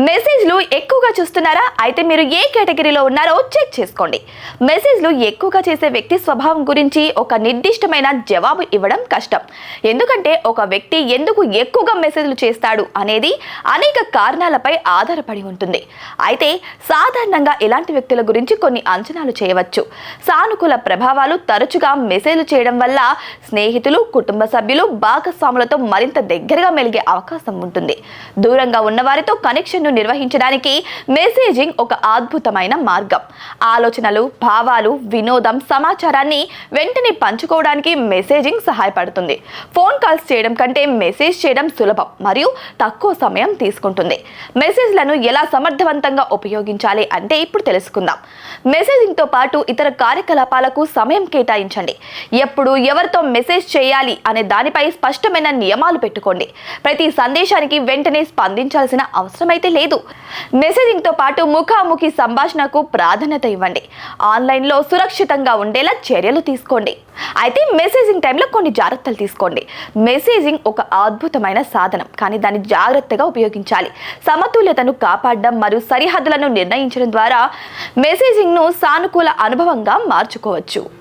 మెసేజ్లు ఎక్కువగా చూస్తున్నారా? అయితే మీరు ఏ కేటగిరీలో ఉన్నారో చెక్ చేసుకోండి. మెసేజ్లు ఎక్కువగా చేసే వ్యక్తి స్వభావం గురించి ఒక నిర్దిష్టమైన జవాబు ఇవ్వడం కష్టం. ఎందుకంటే ఒక వ్యక్తి ఎందుకు ఎక్కువగా మెసేజ్లు చేస్తాడు అనేది అనేక కారణాలపై ఆధారపడి ఉంటుంది. అయితే సాధారణంగా ఇలాంటి వ్యక్తుల గురించి కొన్ని అంచనాలు చేయవచ్చు. సానుకూల ప్రభావాలు: తరచుగా మెసేజ్లు చేయడం వల్ల స్నేహితులు, కుటుంబ సభ్యులు, భాగస్వాములతో మరింత దగ్గరగా మెలిగే అవకాశం ఉంటుంది. దూరంగా ఉన్నవారితో కనెక్షన్ నిర్వహించడానికి మెసేజింగ్ ఒక అద్భుతమైన మార్గం. ఆలోచనలు, భావాలు, వినోదం, సమాచారాన్ని వెంటనే పంచుకోవడానికి మెసేజింగ్ సహాయపడుతుంది. ఫోన్ కాల్స్ చేయడం కంటే మెసేజ్ చేయడం సులభం మరియు తక్కువ సమయం తీసుకుంటుంది. మెసేజ్లను ఎలా సమర్థవంతంగా ఉపయోగించాలి అంటే ఇప్పుడు తెలుసుకుందాం. మెసేజింగ్తో పాటు ఇతర కార్యకలాపాలకు సమయం కేటాయించండి. ఎప్పుడు ఎవరితో మెసేజ్ చేయాలి అనే దానిపై స్పష్టమైన నియమాలు పెట్టుకోండి. ప్రతి సందేశానికి వెంటనే స్పందించాల్సిన అవసరం అయితే లేదు. మెసేజింగ్తో పాటు ముఖాముఖి సంభాషణకు ప్రాధాన్యత ఇవ్వండి. ఆన్లైన్లో సురక్షితంగా ఉండేలా చర్యలు తీసుకోండి. అయితే మెసేజింగ్ టైంలో కొన్ని జాగ్రత్తలు తీసుకోండి. మెసేజింగ్ ఒక అద్భుతమైన సాధనం, కానీ దాన్ని జాగ్రత్తగా ఉపయోగించాలి. సమతుల్యతను కాపాడడం మరియు సరిహద్దులను నిర్ణయించడం ద్వారా మెసేజింగ్ను సానుకూల అనుభవంగా మార్చుకోవచ్చు.